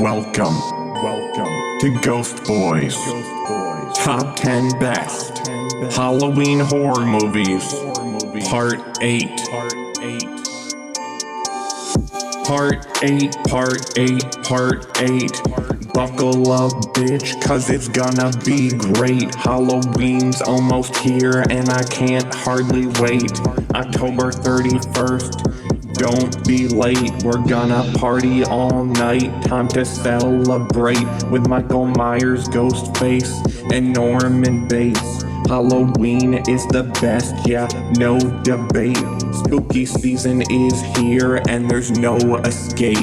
Welcome to Ghost Boys. Top 10 Best Halloween Horror Movies. Part 8. Part 8. Buckle up, bitch, cause it's gonna be great. Halloween's almost here and I can't hardly wait. October 31st. Don't be late, we're gonna party all night. Time to celebrate with Michael Myers, Ghostface, and Norman Bates. Halloween is the best, yeah, no debate. Spooky season is here and there's no escape.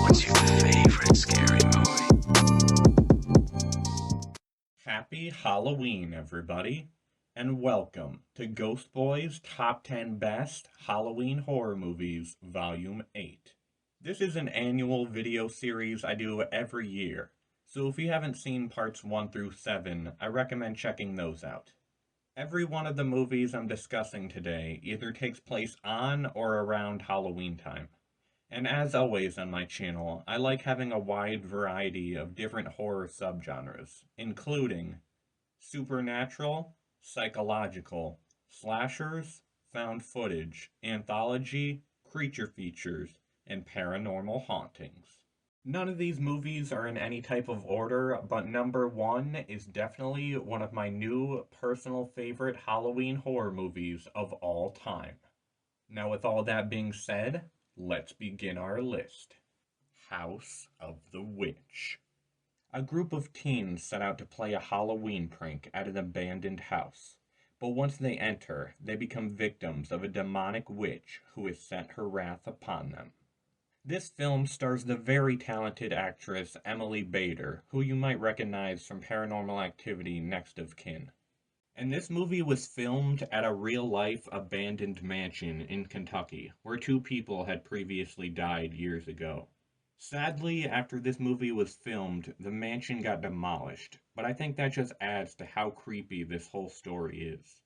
What's your favorite scary movie? Happy Halloween, everybody, and welcome to Ghost Boys Top 10 Best Halloween Horror Movies, Volume 8. This is an annual video series I do every year, so if you haven't seen parts 1 through 7, I recommend checking those out. Every one of the movies I'm discussing today either takes place on or around Halloween time. And as always on my channel, I like having a wide variety of different horror subgenres, including supernatural, psychological, slashers, found footage, anthology, creature features, and paranormal hauntings. None of these movies are in any type of order, but number 1 is definitely one of my new personal favorite Halloween horror movies of all time. Now with all that being said, let's begin our list. House of the Witch. A group of teens set out to play a Halloween prank at an abandoned house. But once they enter, they become victims of a demonic witch who has sent her wrath upon them. This film stars the very talented actress Emily Bader, who you might recognize from Paranormal Activity Next of Kin. And this movie was filmed at a real-life abandoned mansion in Kentucky, where 2 people had previously died years ago. Sadly, after this movie was filmed, the mansion got demolished, but I think that just adds to how creepy this whole story is.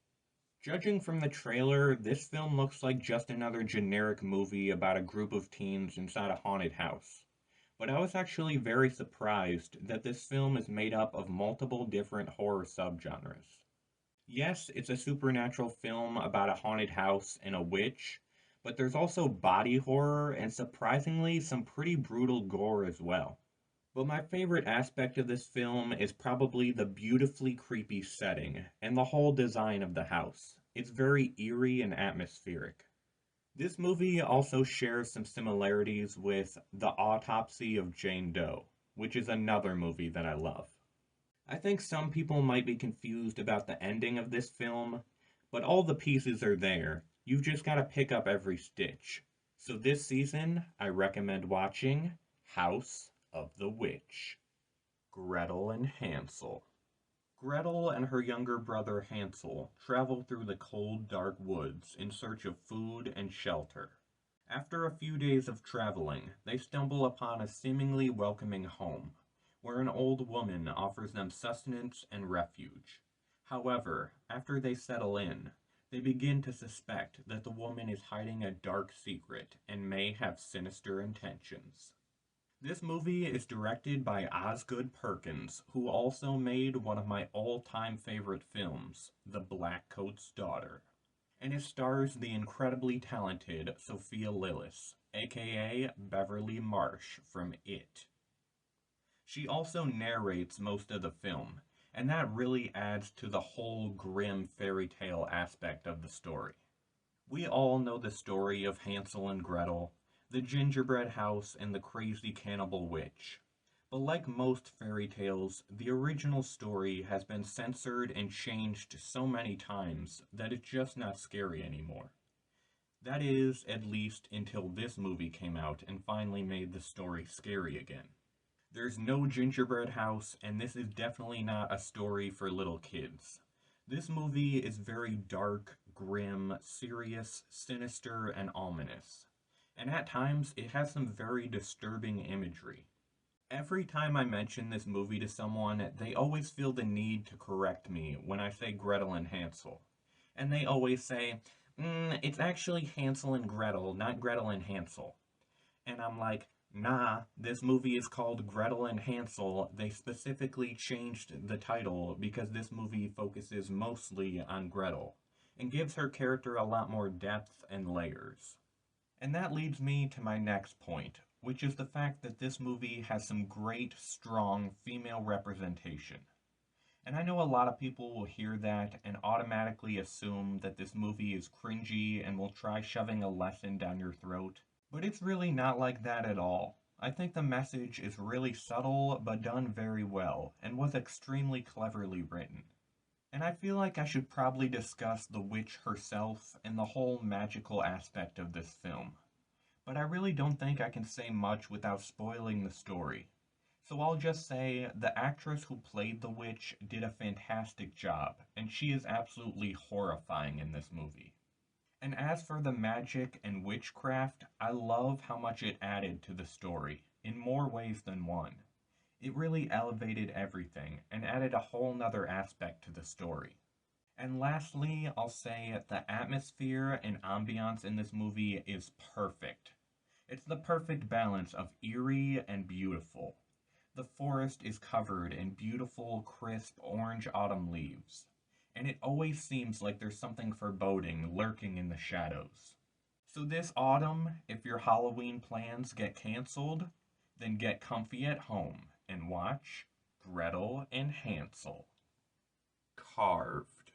Judging from the trailer, this film looks like just another generic movie about a group of teens inside a haunted house. But I was actually very surprised that this film is made up of multiple different horror subgenres. Yes, it's a supernatural film about a haunted house and a witch, but there's also body horror and surprisingly some pretty brutal gore as well. But my favorite aspect of this film is probably the beautifully creepy setting and the whole design of the house. It's very eerie and atmospheric. This movie also shares some similarities with The Autopsy of Jane Doe, which is another movie that I love. I think some people might be confused about the ending of this film, but all the pieces are there. You've just got to pick up every stitch. So this season, I recommend watching House of the Witch. Gretel and Hansel. Gretel and her younger brother Hansel travel through the cold, dark woods in search of food and shelter. After a few days of traveling, they stumble upon a seemingly welcoming home, where an old woman offers them sustenance and refuge. However, after they settle in, they begin to suspect that the woman is hiding a dark secret and may have sinister intentions. This movie is directed by Osgood Perkins, who also made one of my all-time favorite films, The Blackcoat's Daughter. And it stars the incredibly talented Sophia Lillis, aka Beverly Marsh from It. She also narrates most of the film, and that really adds to the whole grim fairy tale aspect of the story. We all know the story of Hansel and Gretel, the gingerbread house, and the crazy cannibal witch. But like most fairy tales, the original story has been censored and changed so many times that it's just not scary anymore. That is, at least until this movie came out and finally made the story scary again. There's no gingerbread house, and this is definitely not a story for little kids. This movie is very dark, grim, serious, sinister, and ominous. And at times, it has some very disturbing imagery. Every time I mention this movie to someone, they always feel the need to correct me when I say Gretel and Hansel. And they always say, it's actually Hansel and Gretel, not Gretel and Hansel. And I'm like, Nah, this movie is called Gretel and Hansel. They specifically changed the title because this movie focuses mostly on Gretel and gives her character a lot more depth and layers. And that leads me to my next point, which is the fact that this movie has some great, strong female representation. And I know a lot of people will hear that and automatically assume that this movie is cringy and will try shoving a lesson down your throat. But it's really not like that at all. I think the message is really subtle but done very well and was extremely cleverly written. And I feel like I should probably discuss the witch herself and the whole magical aspect of this film. But I really don't think I can say much without spoiling the story. So I'll just say the actress who played the witch did a fantastic job, and she is absolutely horrifying in this movie. And as for the magic and witchcraft, I love how much it added to the story, in more ways than one. It really elevated everything and added a whole nother aspect to the story. And lastly, I'll say the atmosphere and ambiance in this movie is perfect. It's the perfect balance of eerie and beautiful. The forest is covered in beautiful, crisp orange autumn leaves, and it always seems like there's something foreboding lurking in the shadows. So this autumn, if your Halloween plans get canceled, then get comfy at home and watch Gretel and Hansel. Carved.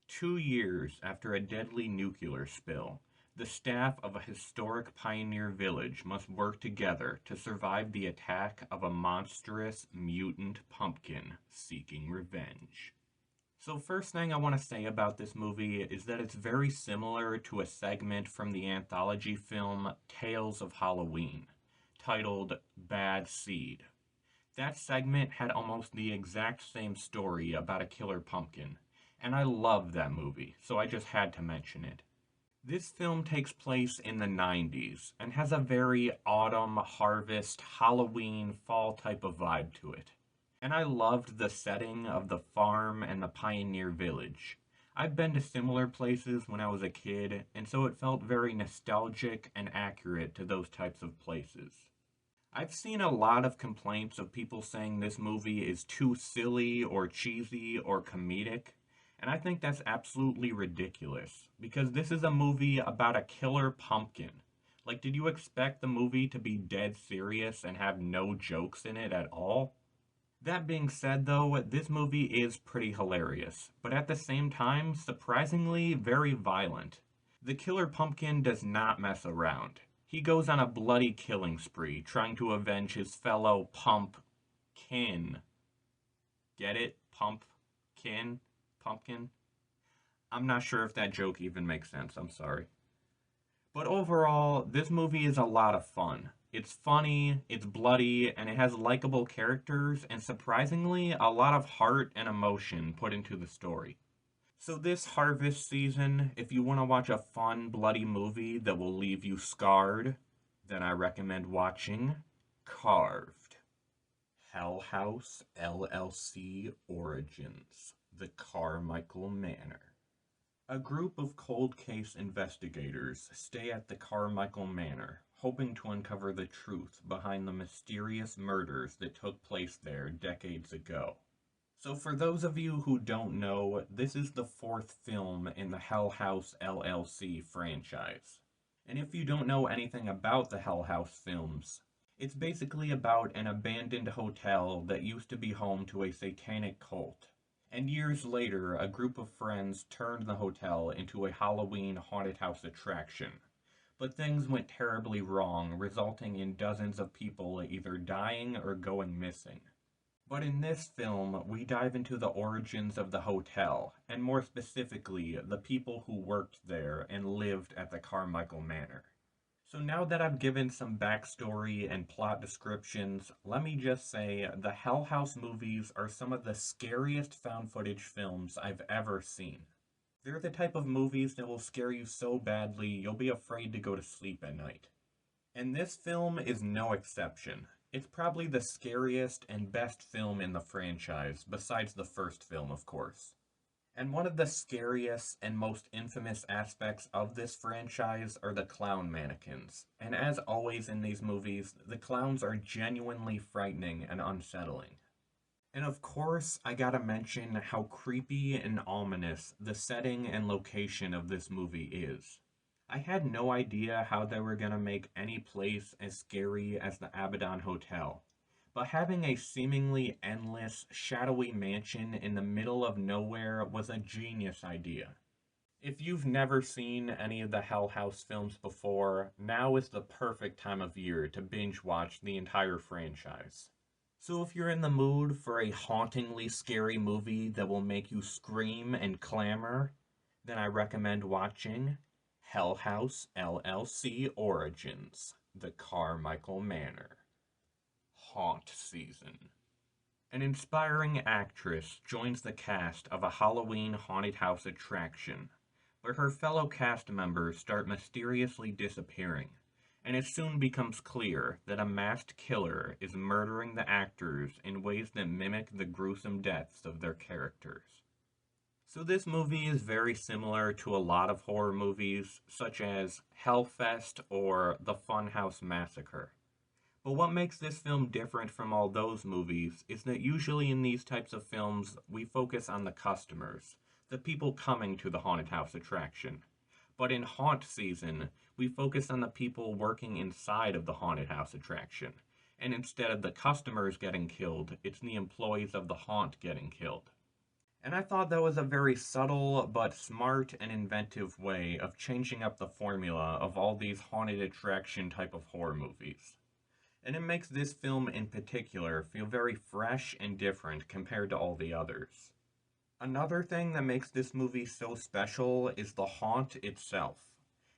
2 years after a deadly nuclear spill, the staff of a historic pioneer village must work together to survive the attack of a monstrous mutant pumpkin seeking revenge. So first thing I want to say about this movie is that it's very similar to a segment from the anthology film Tales of Halloween, titled Bad Seed. That segment had almost the exact same story about a killer pumpkin, and I loved that movie, so I just had to mention it. This film takes place in the 90s and has a very autumn, harvest, Halloween, fall type of vibe to it. And I loved the setting of the farm and the pioneer village. I've been to similar places when I was a kid, and so it felt very nostalgic and accurate to those types of places. I've seen a lot of complaints of people saying this movie is too silly or cheesy or comedic, and I think that's absolutely ridiculous, because this is a movie about a killer pumpkin. Like, did you expect the movie to be dead serious and have no jokes in it at all? That being said, though, this movie is pretty hilarious, but at the same time, surprisingly very violent. The killer pumpkin does not mess around. He goes on a bloody killing spree, trying to avenge his fellow pumpkin. Get it? Pumpkin? Pumpkin? I'm not sure if that joke even makes sense, I'm sorry. But overall, this movie is a lot of fun. It's funny, it's bloody, and it has likable characters, and surprisingly, a lot of heart and emotion put into the story. So this harvest season, if you want to watch a fun, bloody movie that will leave you scarred, then I recommend watching Carved. Hell House LLC Origins, the Carmichael Manor. A group of cold case investigators stay at the Carmichael Manor, hoping to uncover the truth behind the mysterious murders that took place there decades ago. So for those of you who don't know, this is the fourth film in the Hell House LLC franchise. And if you don't know anything about the Hell House films, it's basically about an abandoned hotel that used to be home to a satanic cult. And years later, a group of friends turned the hotel into a Halloween haunted house attraction. But things went terribly wrong, resulting in dozens of people either dying or going missing. But in this film, we dive into the origins of the hotel, and more specifically, the people who worked there and lived at the Carmichael Manor. So now that I've given some backstory and plot descriptions, let me just say the Hell House movies are some of the scariest found footage films I've ever seen. They're the type of movies that will scare you so badly you'll be afraid to go to sleep at night. And this film is no exception. It's probably the scariest and best film in the franchise, besides the first film, of course. And one of the scariest and most infamous aspects of this franchise are the clown mannequins. And as always in these movies, the clowns are genuinely frightening and unsettling. And of course, I gotta mention how creepy and ominous the setting and location of this movie is. I had no idea how they were gonna make any place as scary as the Abaddon Hotel, but having a seemingly endless, shadowy mansion in the middle of nowhere was a genius idea. If you've never seen any of the Hell House films before, now is the perfect time of year to binge watch the entire franchise. So if you're in the mood for a hauntingly scary movie that will make you scream and clamor, then I recommend watching Hell House LLC Origins, The Carmichael Manor. Haunt Season. An inspiring actress joins the cast of a Halloween haunted house attraction, where her fellow cast members start mysteriously disappearing, and it soon becomes clear that a masked killer is murdering the actors in ways that mimic the gruesome deaths of their characters. So this movie is very similar to a lot of horror movies, such as Hellfest or The Funhouse Massacre. But what makes this film different from all those movies is that usually in these types of films, we focus on the customers, the people coming to the haunted house attraction. But in Haunt Season, we focus on the people working inside of the haunted house attraction. And instead of the customers getting killed, it's the employees of the haunt getting killed. And I thought that was a very subtle but smart and inventive way of changing up the formula of all these haunted attraction type of horror movies. And it makes this film in particular feel very fresh and different compared to all the others. Another thing that makes this movie so special is the haunt itself.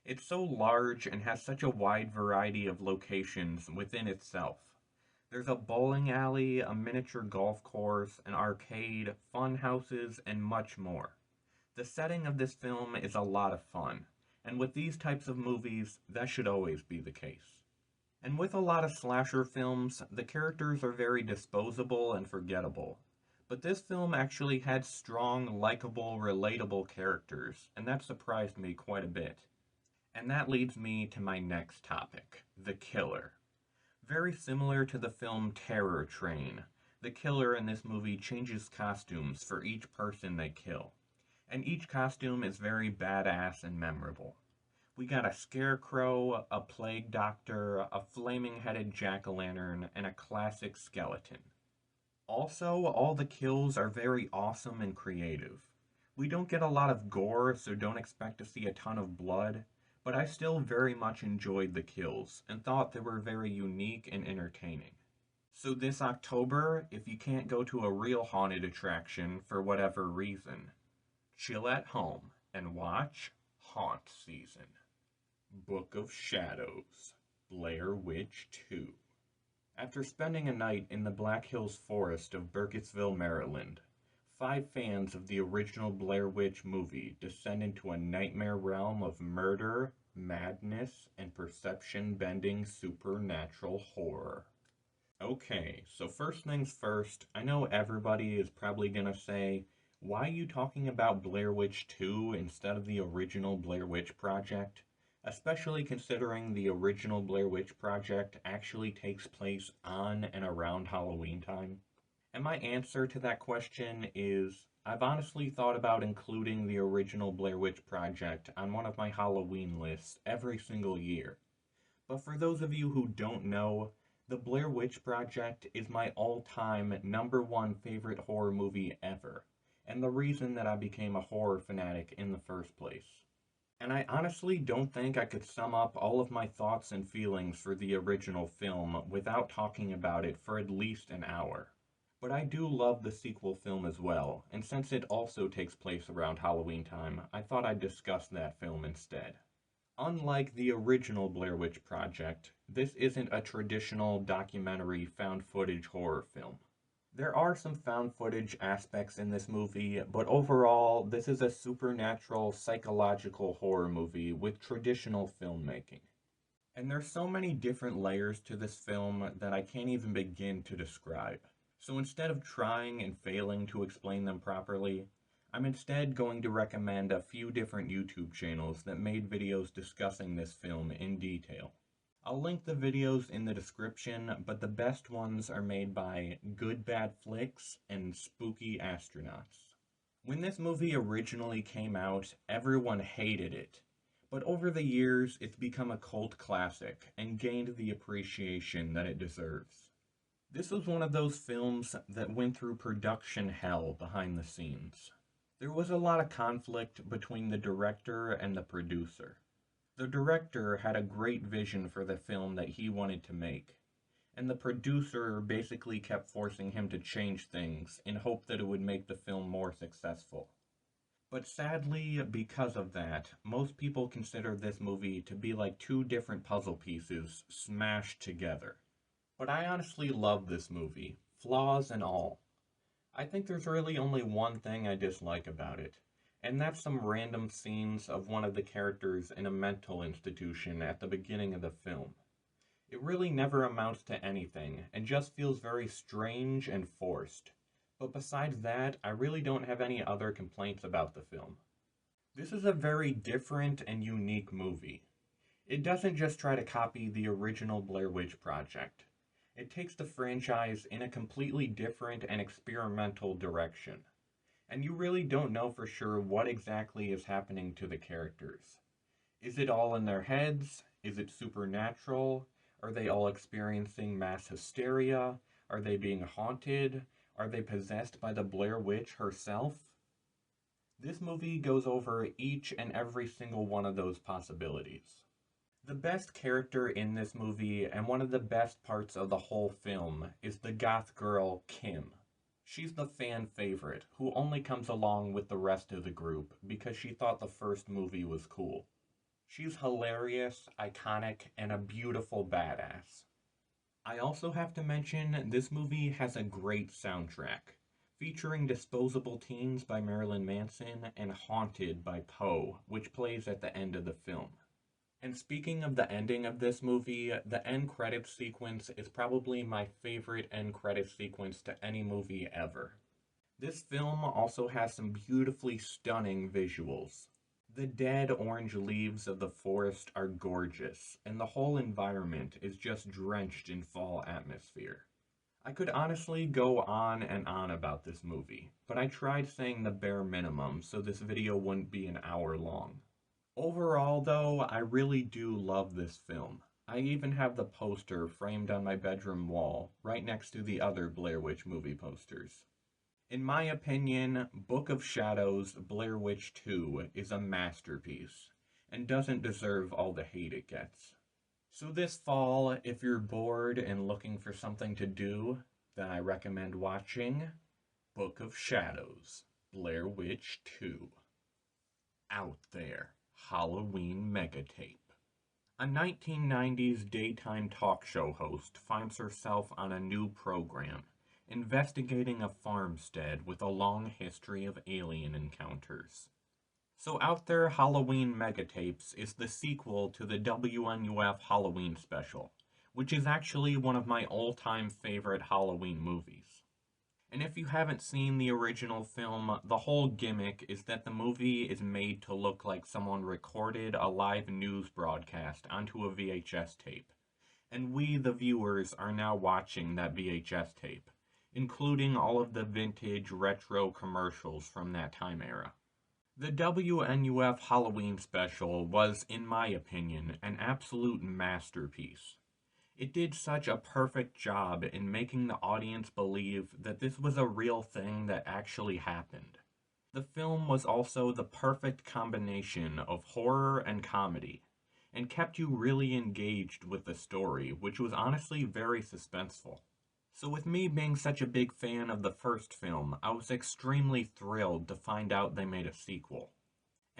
It's so large and has such a wide variety of locations within itself. There's a bowling alley, a miniature golf course, an arcade, fun houses, and much more. The setting of this film is a lot of fun, and with these types of movies, that should always be the case. And with a lot of slasher films, the characters are very disposable and forgettable. But this film actually had strong, likable, relatable characters, and that surprised me quite a bit. And that leads me to my next topic, the killer. Very similar to the film Terror Train, the killer in this movie changes costumes for each person they kill. And each costume is very badass and memorable. We got a scarecrow, a plague doctor, a flaming-headed jack-o'-lantern, and a classic skeleton. Also, all the kills are very awesome and creative. We don't get a lot of gore, so don't expect to see a ton of blood, but I still very much enjoyed the kills and thought they were very unique and entertaining. So this October, if you can't go to a real haunted attraction for whatever reason, chill at home and watch Haunt Season. Book of Shadows, Blair Witch 2. After spending a night in the Black Hills Forest of Burkittsville, Maryland, 5 fans of the original Blair Witch movie descend into a nightmare realm of murder, madness, and perception-bending supernatural horror. Okay, so first things first, I know everybody is probably gonna say, why are you talking about Blair Witch 2 instead of the original Blair Witch Project? Especially considering the original Blair Witch Project actually takes place on and around Halloween time. And my answer to that question is, I've honestly thought about including the original Blair Witch Project on one of my Halloween lists every single year. But for those of you who don't know, the Blair Witch Project is my all-time #1 favorite horror movie ever, and the reason that I became a horror fanatic in the first place. And I honestly don't think I could sum up all of my thoughts and feelings for the original film without talking about it for at least an hour. But I do love the sequel film as well, and since it also takes place around Halloween time, I thought I'd discuss that film instead. Unlike the original Blair Witch Project, this isn't a traditional documentary found footage horror film. There are some found footage aspects in this movie, but overall, this is a supernatural, psychological horror movie with traditional filmmaking. And there's so many different layers to this film that I can't even begin to describe. So instead of trying and failing to explain them properly, I'm instead going to recommend a few different YouTube channels that made videos discussing this film in detail. I'll link the videos in the description, but the best ones are made by GoodBadFlicks and SpookyAstronauts. When this movie originally came out, everyone hated it, but over the years it's become a cult classic and gained the appreciation that it deserves. This was one of those films that went through production hell behind the scenes. There was a lot of conflict between the director and the producer. The director had a great vision for the film that he wanted to make, and the producer basically kept forcing him to change things in hope that it would make the film more successful. But sadly, because of that, most people consider this movie to be like two different puzzle pieces smashed together. But I honestly love this movie, flaws and all. I think there's really only one thing I dislike about it, and that's some random scenes of one of the characters in a mental institution at the beginning of the film. It really never amounts to anything, and just feels very strange and forced. But besides that, I really don't have any other complaints about the film. This is a very different and unique movie. It doesn't just try to copy the original Blair Witch Project. It takes the franchise in a completely different and experimental direction. And you really don't know for sure what exactly is happening to the characters. Is it all in their heads? Is it supernatural? Are they all experiencing mass hysteria? Are they being haunted? Are they possessed by the Blair Witch herself? This movie goes over each and every single one of those possibilities. The best character in this movie, and one of the best parts of the whole film, is the goth girl, Kim. She's the fan favorite, who only comes along with the rest of the group because she thought the first movie was cool. She's hilarious, iconic, and a beautiful badass. I also have to mention, this movie has a great soundtrack, featuring Disposable Teens by Marilyn Manson and Haunted by Poe, which plays at the end of the film. And speaking of the ending of this movie, the end credits sequence is probably my favorite end credits sequence to any movie ever. This film also has some beautifully stunning visuals. The dead orange leaves of the forest are gorgeous, and the whole environment is just drenched in fall atmosphere. I could honestly go on and on about this movie, but I tried saying the bare minimum so this video wouldn't be an hour long. Overall, though, I really do love this film. I even have the poster framed on my bedroom wall, right next to the other Blair Witch movie posters. In my opinion, Book of Shadows Blair Witch 2 is a masterpiece, and doesn't deserve all the hate it gets. So this fall, if you're bored and looking for something to do, then I recommend watching Book of Shadows Blair Witch 2. Out there. Halloween Megatape. A 1990s daytime talk show host finds herself on a new program, investigating a farmstead with a long history of alien encounters. So Out There Halloween Megatapes is the sequel to the WNUF Halloween special, which is actually one of my all-time favorite Halloween movies. And if you haven't seen the original film, the whole gimmick is that the movie is made to look like someone recorded a live news broadcast onto a VHS tape. And we, the viewers, are now watching that VHS tape, including all of the vintage retro commercials from that time era. The WNUF Halloween special was, in my opinion, an absolute masterpiece. It did such a perfect job in making the audience believe that this was a real thing that actually happened. The film was also the perfect combination of horror and comedy, and kept you really engaged with the story, which was honestly very suspenseful. So with me being such a big fan of the first film, I was extremely thrilled to find out they made a sequel.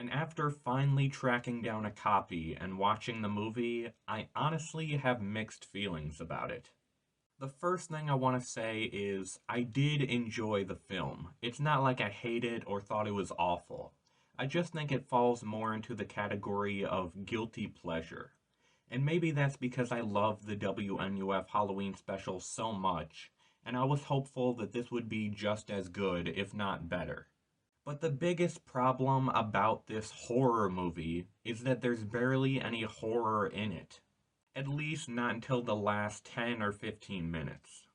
And after finally tracking down a copy and watching the movie, I honestly have mixed feelings about it. The first thing I want to say is, I did enjoy the film. It's not like I hate it or thought it was awful. I just think it falls more into the category of guilty pleasure. And maybe that's because I love the WNUF Halloween special so much, and I was hopeful that this would be just as good, if not better. But the biggest problem about this horror movie is that there's barely any horror in it. At least not until the last 10 or 15 minutes.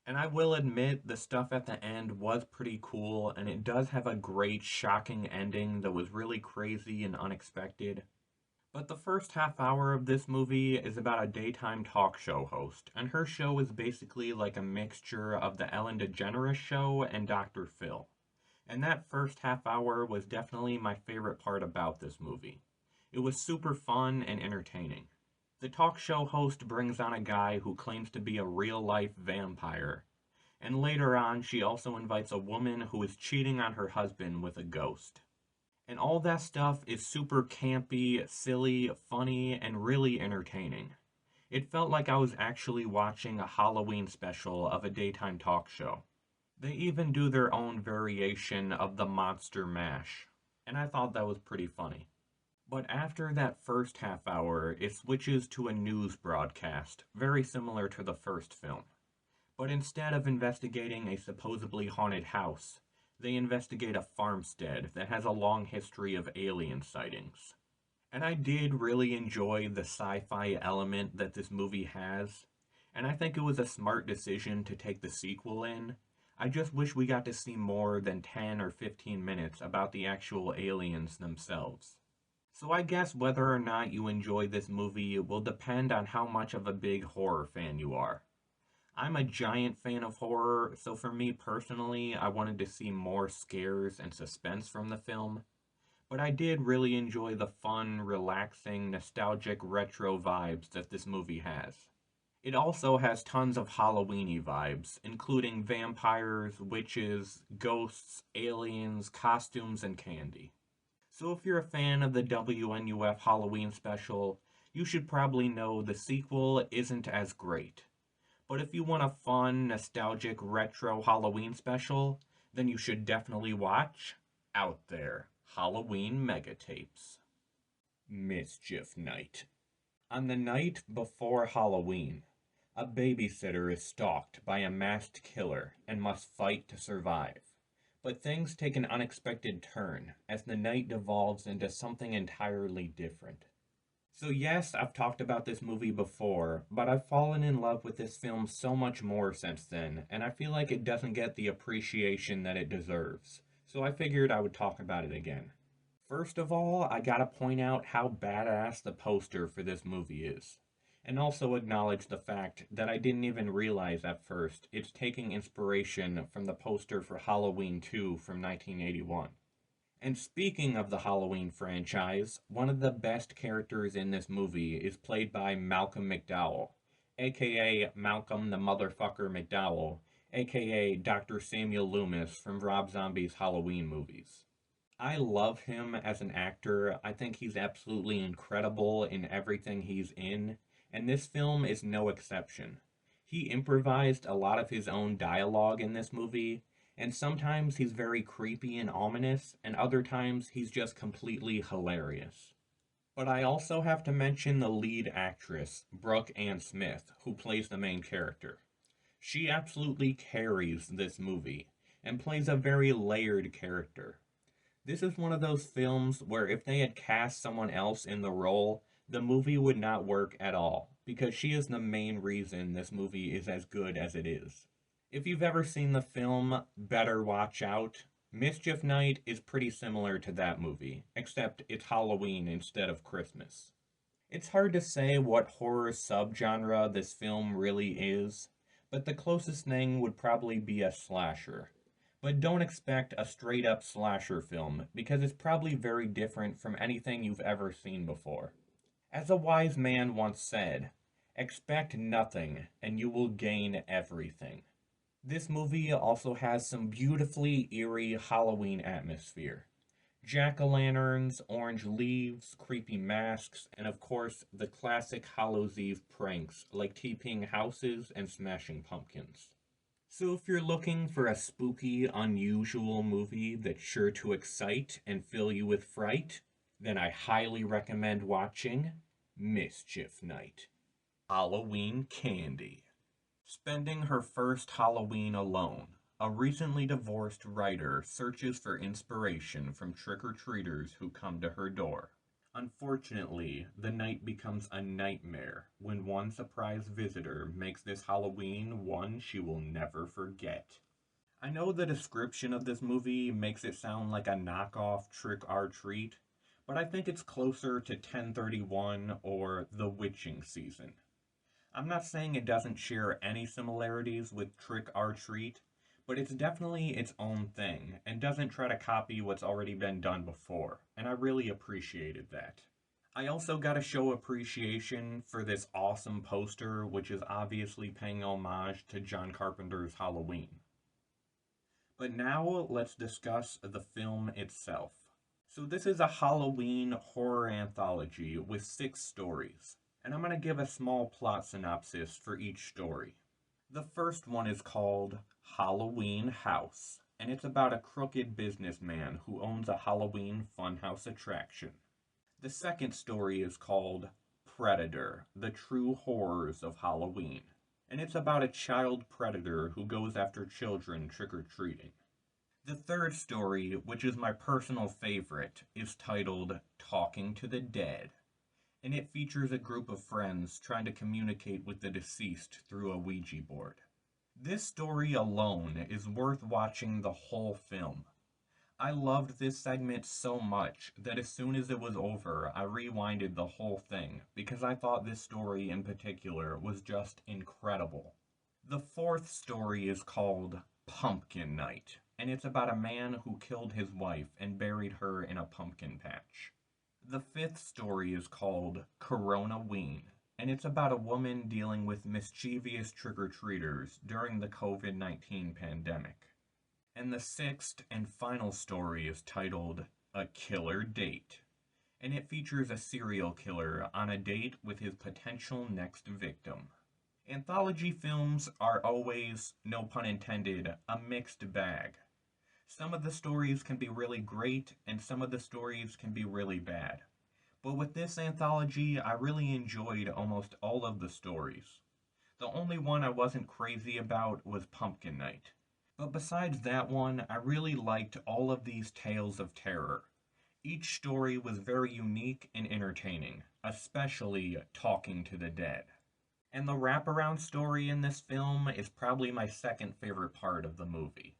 And I will admit the stuff at the end was pretty cool, and it does have a great, shocking ending that was really crazy and unexpected. But the first half hour of this movie is about a daytime talk show host, and her show is basically like a mixture of the Ellen DeGeneres show and Dr. Phil. And that first half hour was definitely my favorite part about this movie. It was super fun and entertaining. The talk show host brings on a guy who claims to be a real-life vampire, and later on she also invites a woman who is cheating on her husband with a ghost. And all that stuff is super campy, silly, funny, and really entertaining. It felt like I was actually watching a Halloween special of a daytime talk show. They even do their own variation of the Monster Mash, and I thought that was pretty funny. But after that first half hour, it switches to a news broadcast, very similar to the first film. But instead of investigating a supposedly haunted house, they investigate a farmstead that has a long history of alien sightings. And I did really enjoy the sci-fi element that this movie has, and I think it was a smart decision to take the sequel in. I just wish we got to see more than 10 or 15 minutes about the actual aliens themselves. So I guess whether or not you enjoy this movie will depend on how much of a big horror fan you are. I'm a giant fan of horror, so for me personally, I wanted to see more scares and suspense from the film. But I did really enjoy the fun, relaxing, nostalgic retro vibes that this movie has. It also has tons of Halloween-y vibes, including vampires, witches, ghosts, aliens, costumes, and candy. So if you're a fan of the WNUF Halloween special, you should probably know the sequel isn't as great. But if you want a fun, nostalgic, retro Halloween special, then you should definitely watch Out There, Halloween Mega Tapes. Mischief Night. On the night before Halloween, a babysitter is stalked by a masked killer and must fight to survive. But things take an unexpected turn as the night devolves into something entirely different. So yes, I've talked about this movie before, but I've fallen in love with this film so much more since then, and I feel like it doesn't get the appreciation that it deserves. So I figured I would talk about it again. First of all, I gotta point out how badass the poster for this movie is. And also acknowledge the fact that I didn't even realize at first it's taking inspiration from the poster for Halloween 2 from 1981. And speaking of the Halloween franchise, one of the best characters in this movie is played by Malcolm McDowell, aka Malcolm the Motherfucker McDowell, aka Dr. Samuel Loomis from Rob Zombie's Halloween movies. I love him as an actor. I think he's absolutely incredible in everything he's in, and this film is no exception. He improvised a lot of his own dialogue in this movie, and sometimes he's very creepy and ominous, and other times he's just completely hilarious. But I also have to mention the lead actress, Brooke Ann Smith, who plays the main character. She absolutely carries this movie, and plays a very layered character. This is one of those films where if they had cast someone else in the role, the movie would not work at all, because she is the main reason this movie is as good as it is. If you've ever seen the film Better Watch Out, Mischief Night is pretty similar to that movie, except it's Halloween instead of Christmas. It's hard to say what horror subgenre this film really is, but the closest thing would probably be a slasher. But don't expect a straight-up slasher film, because it's probably very different from anything you've ever seen before. As a wise man once said, expect nothing, and you will gain everything. This movie also has some beautifully eerie Halloween atmosphere. Jack-o'-lanterns, orange leaves, creepy masks, and of course, the classic Hallows Eve pranks like TPing houses and smashing pumpkins. So if you're looking for a spooky, unusual movie that's sure to excite and fill you with fright, then I highly recommend watching Mischief Night. Halloween Candy. Spending her first Halloween alone, A recently divorced writer searches for inspiration from trick-or-treaters who come to her door. Unfortunately, the night becomes a nightmare when one surprise visitor makes this Halloween one she will never forget. I know the description of this movie makes it sound like a knockoff Trick or Treat, but I think it's closer to 1031 or The Witching Season. I'm not saying it doesn't share any similarities with Trick or Treat, but it's definitely its own thing and doesn't try to copy what's already been done before, and I really appreciated that. I also got to show appreciation for this awesome poster, which is obviously paying homage to John Carpenter's Halloween. But now let's discuss the film itself. So this is a Halloween horror anthology with 6 stories, and I'm going to give a small plot synopsis for each story. The first one is called Halloween House, and it's about a crooked businessman who owns a Halloween funhouse attraction. The second story is called Predator, The True Horrors of Halloween, and it's about a child predator who goes after children trick-or-treating. The third story, which is my personal favorite, is titled Talking to the Dead, and it features a group of friends trying to communicate with the deceased through a Ouija board. This story alone is worth watching the whole film. I loved this segment so much that as soon as it was over, I rewinded the whole thing because I thought this story in particular was just incredible. The fourth story is called Pumpkin Night, and it's about a man who killed his wife and buried her in a pumpkin patch. The fifth story is called Corona-ween, and it's about a woman dealing with mischievous trick-or-treaters during the COVID-19 pandemic. And the sixth and final story is titled A Killer Date, and it features a serial killer on a date with his potential next victim. Anthology films are always, no pun intended, a mixed bag. Some of the stories can be really great, and some of the stories can be really bad. But with this anthology, I really enjoyed almost all of the stories. The only one I wasn't crazy about was Pumpkin Night. But besides that one, I really liked all of these tales of terror. Each story was very unique and entertaining, especially Talking to the Dead. And the wraparound story in this film is probably my second favorite part of the movie.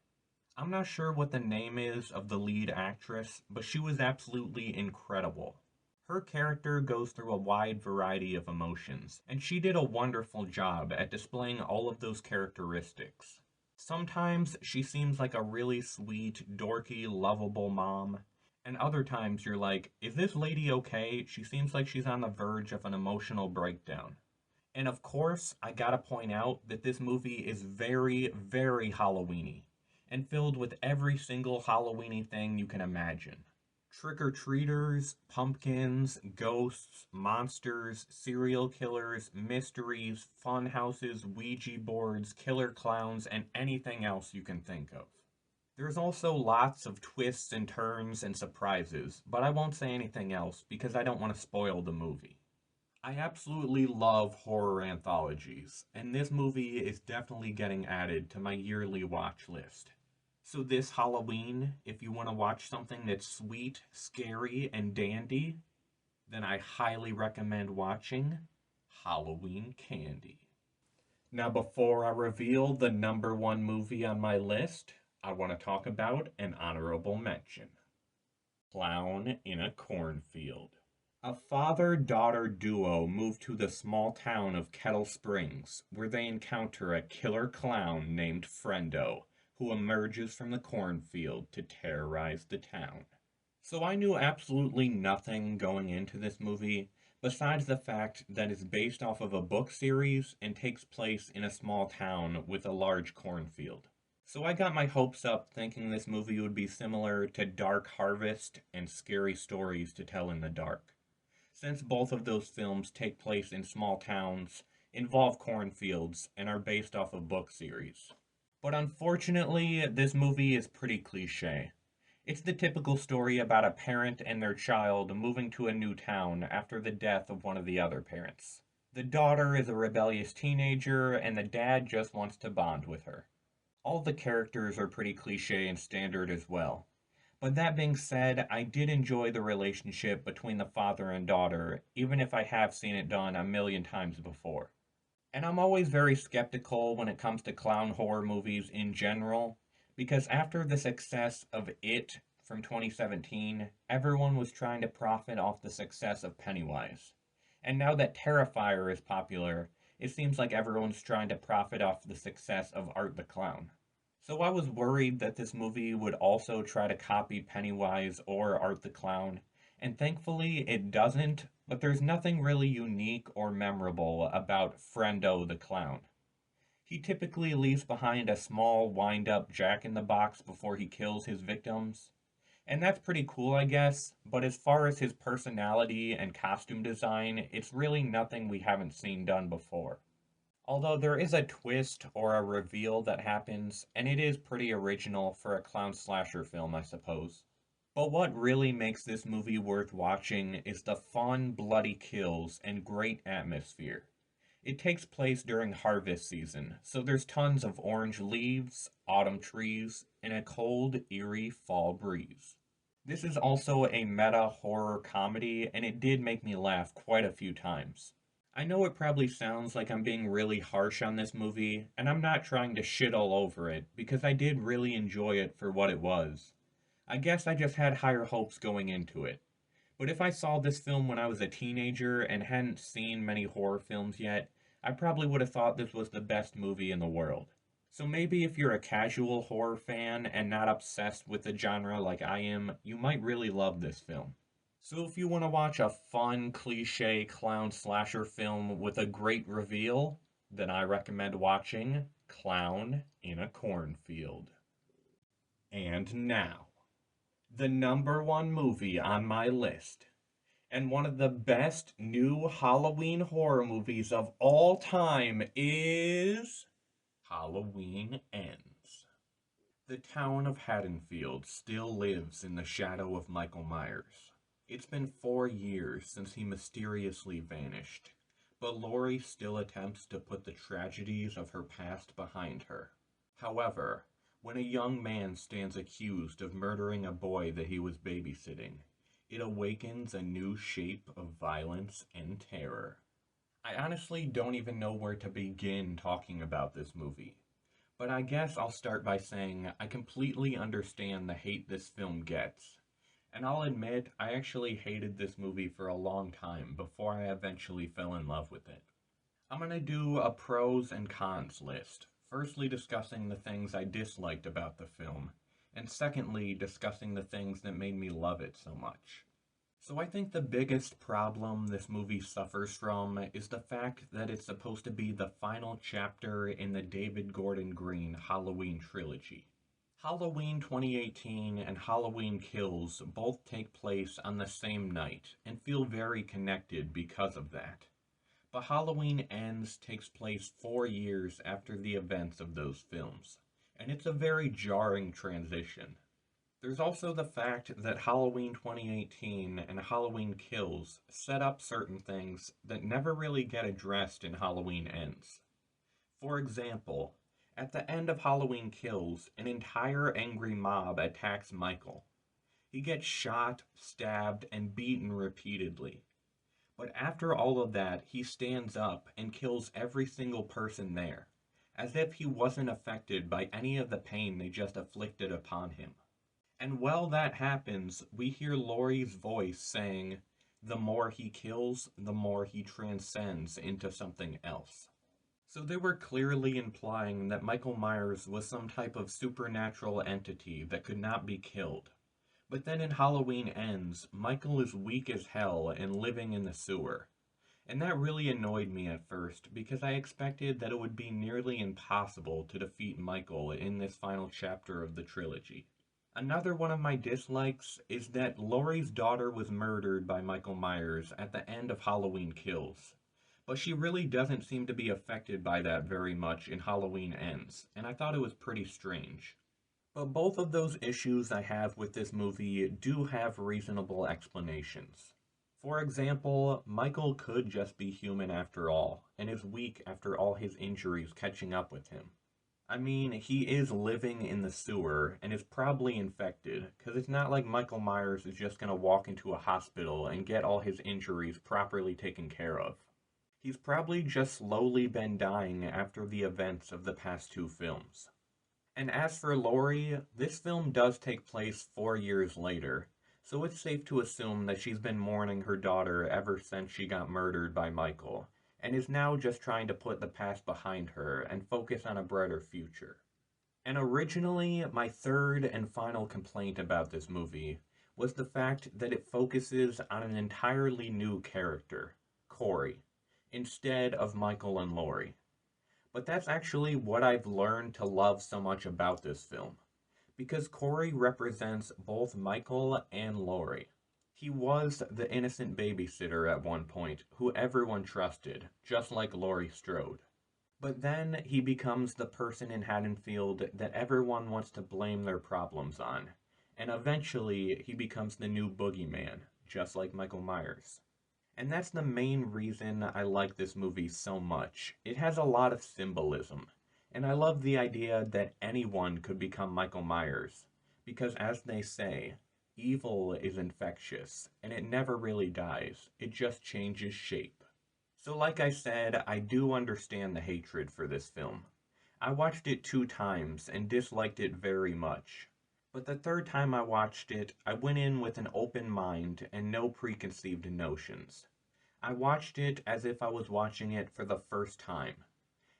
I'm not sure what the name is of the lead actress, but she was absolutely incredible. Her character goes through a wide variety of emotions, and she did a wonderful job at displaying all of those characteristics. Sometimes she seems like a really sweet, dorky, lovable mom, and other times you're like, is this lady okay? She seems like she's on the verge of an emotional breakdown. And of course, I gotta point out that this movie is very, very Halloween-y, and filled with every single Halloween-y thing you can imagine. Trick-or-treaters, pumpkins, ghosts, monsters, serial killers, mysteries, fun houses, Ouija boards, killer clowns, and anything else you can think of. There's also lots of twists and turns and surprises, but I won't say anything else because I don't want to spoil the movie. I absolutely love horror anthologies, and this movie is definitely getting added to my yearly watch list. So this Halloween, if you want to watch something that's sweet, scary, and dandy, then I highly recommend watching Halloween Candy. Now before I reveal the number 1 movie on my list, I want to talk about an honorable mention. Clown in a Cornfield. A father-daughter duo move to the small town of Kettle Springs, where they encounter a killer clown named Friendo, who emerges from the cornfield to terrorize the town. So I knew absolutely nothing going into this movie, besides the fact that it's based off of a book series and takes place in a small town with a large cornfield. So I got my hopes up thinking this movie would be similar to Dark Harvest and Scary Stories to Tell in the Dark, since both of those films take place in small towns, involve cornfields, and are based off of book series. But unfortunately, this movie is pretty cliché. It's the typical story about a parent and their child moving to a new town after the death of one of the other parents. The daughter is a rebellious teenager, and the dad just wants to bond with her. All the characters are pretty cliche and standard as well. But that being said, I did enjoy the relationship between the father and daughter, even if I have seen it done a million times before. And I'm always very skeptical when it comes to clown horror movies in general, because after the success of It from 2017, everyone was trying to profit off the success of Pennywise. And now that Terrifier is popular, it seems like everyone's trying to profit off the success of Art the Clown. So I was worried that this movie would also try to copy Pennywise or Art the Clown, and thankfully it doesn't, but there's nothing really unique or memorable about Friendo the Clown. He typically leaves behind a small wind-up jack-in-the-box before he kills his victims, and that's pretty cool, I guess, but as far as his personality and costume design, it's really nothing we haven't seen done before. Although there is a twist or a reveal that happens, and it is pretty original for a clown slasher film, I suppose. But what really makes this movie worth watching is the fun, bloody kills and great atmosphere. It takes place during harvest season, so there's tons of orange leaves, autumn trees, and a cold, eerie fall breeze. This is also a meta horror comedy, and it did make me laugh quite a few times. I know it probably sounds like I'm being really harsh on this movie, and I'm not trying to shit all over it, because I did really enjoy it for what it was. I guess I just had higher hopes going into it. But if I saw this film when I was a teenager and hadn't seen many horror films yet, I probably would have thought this was the best movie in the world. So maybe if you're a casual horror fan and not obsessed with the genre like I am, you might really love this film. So if you want to watch a fun, cliche clown slasher film with a great reveal, then I recommend watching Clown in a Cornfield. And now, the number one movie on my list, and one of the best new Halloween horror movies of all time is Halloween Ends. The town of Haddonfield still lives in the shadow of Michael Myers. It's been 4 years since he mysteriously vanished, but Laurie still attempts to put the tragedies of her past behind her. However, when a young man stands accused of murdering a boy that he was babysitting, it awakens a new shape of violence and terror. I honestly don't even know where to begin talking about this movie, but I guess I'll start by saying I completely understand the hate this film gets. And I'll admit, I actually hated this movie for a long time before I eventually fell in love with it. I'm going to do a pros and cons list, firstly discussing the things I disliked about the film, and secondly discussing the things that made me love it so much. So I think the biggest problem this movie suffers from is the fact that it's supposed to be the final chapter in the David Gordon Green Halloween trilogy. Halloween 2018 and Halloween Kills both take place on the same night and feel very connected because of that. But Halloween Ends takes place 4 years after the events of those films, and it's a very jarring transition. There's also the fact that Halloween 2018 and Halloween Kills set up certain things that never really get addressed in Halloween Ends. For example, at the end of Halloween Kills, an entire angry mob attacks Michael. He gets shot, stabbed, and beaten repeatedly. But after all of that, he stands up and kills every single person there, as if he wasn't affected by any of the pain they just afflicted upon him. And while that happens, we hear Laurie's voice saying, "The more he kills, the more he transcends into something else." So they were clearly implying that Michael Myers was some type of supernatural entity that could not be killed. But then in Halloween Ends, Michael is weak as hell and living in the sewer. And that really annoyed me at first, because I expected that it would be nearly impossible to defeat Michael in this final chapter of the trilogy. Another one of my dislikes is that Laurie's daughter was murdered by Michael Myers at the end of Halloween Kills. But she really doesn't seem to be affected by that very much in Halloween Ends, and I thought it was pretty strange. But both of those issues I have with this movie do have reasonable explanations. For example, Michael could just be human after all, and is weak after all his injuries catching up with him. I mean, he is living in the sewer and is probably infected, because it's not like Michael Myers is just going to walk into a hospital and get all his injuries properly taken care of. He's probably just slowly been dying after the events of the past two films. And as for Laurie, this film does take place 4 years later, so it's safe to assume that she's been mourning her daughter ever since she got murdered by Michael, and is now just trying to put the past behind her and focus on a brighter future. And originally, my third and final complaint about this movie was the fact that it focuses on an entirely new character, Corey, instead of Michael and Laurie. But that's actually what I've learned to love so much about this film, because Corey represents both Michael and Laurie. He was the innocent babysitter at one point, who everyone trusted, just like Laurie Strode. But then he becomes the person in Haddonfield that everyone wants to blame their problems on, and eventually he becomes the new boogeyman, just like Michael Myers. And that's the main reason I like this movie so much. It has a lot of symbolism, and I love the idea that anyone could become Michael Myers, because as they say, evil is infectious, and it never really dies, it just changes shape. So like I said, I do understand the hatred for this film. I watched it 2 times and disliked it very much. But the third time I watched it, I went in with an open mind and no preconceived notions. I watched it as if I was watching it for the first time.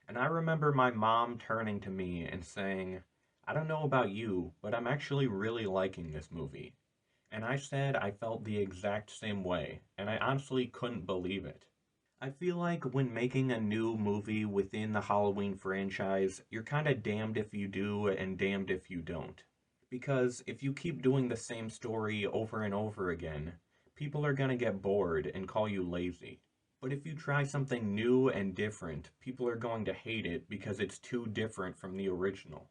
And I remember my mom turning to me and saying, "I don't know about you, but I'm actually really liking this movie." And I said I felt the exact same way, and I honestly couldn't believe it. I feel like when making a new movie within the Halloween franchise, you're kinda damned if you do and damned if you don't. Because if you keep doing the same story over and over again, people are gonna get bored and call you lazy. But if you try something new and different, people are going to hate it because it's too different from the original.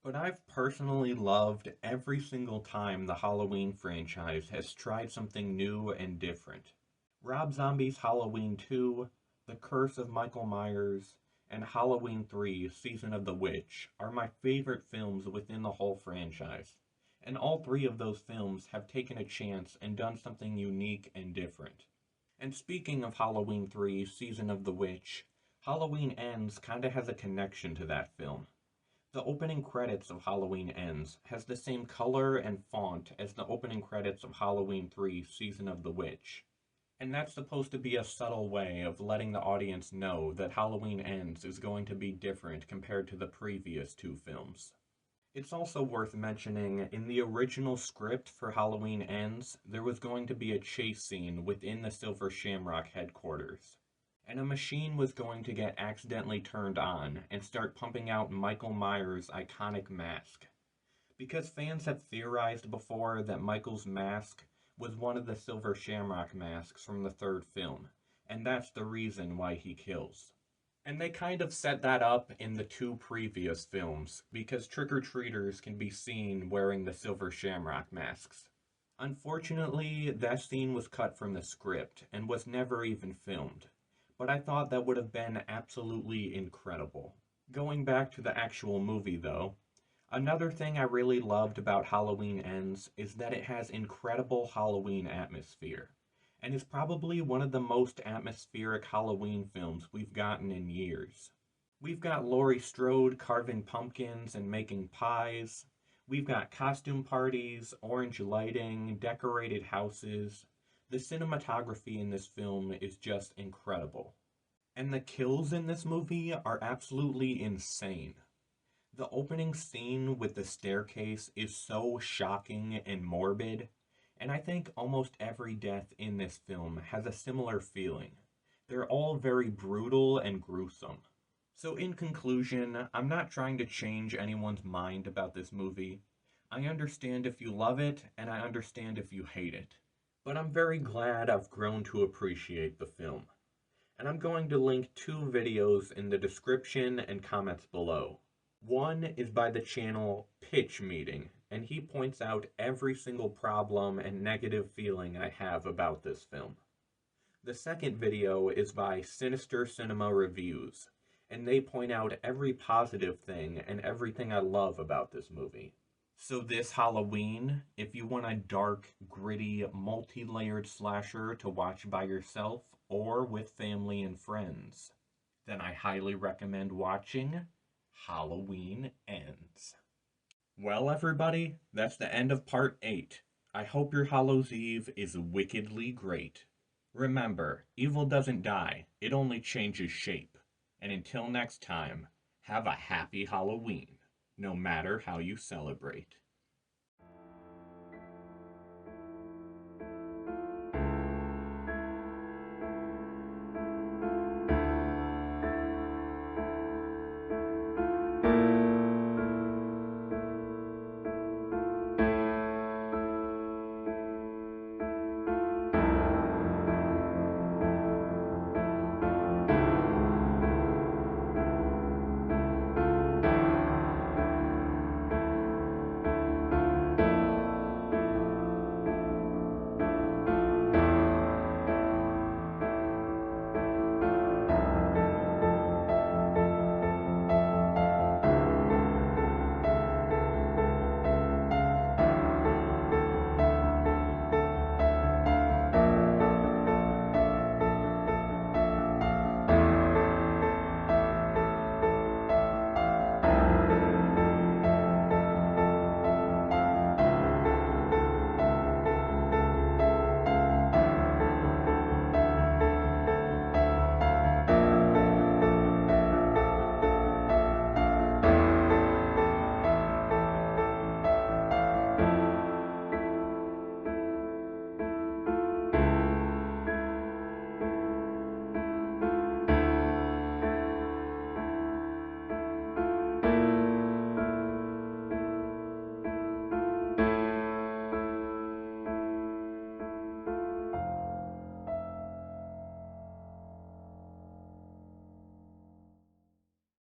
But I've personally loved every single time the Halloween franchise has tried something new and different. Rob Zombie's Halloween 2, The Curse of Michael Myers, and Halloween 3, Season of the Witch are my favorite films within the whole franchise, and all 3 of those films have taken a chance and done something unique and different. And speaking of Halloween 3, Season of the Witch, Halloween Ends kinda has a connection to that film. The opening credits of Halloween Ends has the same color and font as the opening credits of Halloween 3, Season of the Witch. And that's supposed to be a subtle way of letting the audience know that Halloween Ends is going to be different compared to the previous 2 films. It's also worth mentioning, in the original script for Halloween Ends, there was going to be a chase scene within the Silver Shamrock headquarters. And a machine was going to get accidentally turned on and start pumping out Michael Myers' iconic mask. Because fans have theorized before that Michael's mask was one of the Silver Shamrock masks from the 3rd film, and that's the reason why he kills. And they kind of set that up in the 2 previous films, because trick-or-treaters can be seen wearing the Silver Shamrock masks. Unfortunately, that scene was cut from the script, and was never even filmed, but I thought that would have been absolutely incredible. Going back to the actual movie though, another thing I really loved about Halloween Ends is that it has incredible Halloween atmosphere, and is probably one of the most atmospheric Halloween films we've gotten in years. We've got Laurie Strode carving pumpkins and making pies. We've got costume parties, orange lighting, decorated houses. The cinematography in this film is just incredible. And the kills in this movie are absolutely insane. The opening scene with the staircase is so shocking and morbid, and I think almost every death in this film has a similar feeling. They're all very brutal and gruesome. So in conclusion, I'm not trying to change anyone's mind about this movie. I understand if you love it, and I understand if you hate it. But I'm very glad I've grown to appreciate the film. And I'm going to link 2 videos in the description and comments below. One is by the channel Pitch Meeting, and he points out every single problem and negative feeling I have about this film. The second video is by Sinister Cinema Reviews, and they point out every positive thing and everything I love about this movie. So this Halloween, if you want a dark, gritty, multi-layered slasher to watch by yourself or with family and friends, then I highly recommend watching Halloween Ends. Well, everybody, that's the end of part 8. I hope your Hallows Eve is wickedly great. Remember, evil doesn't die, it only changes shape. And until next time, have a happy Halloween, no matter how you celebrate.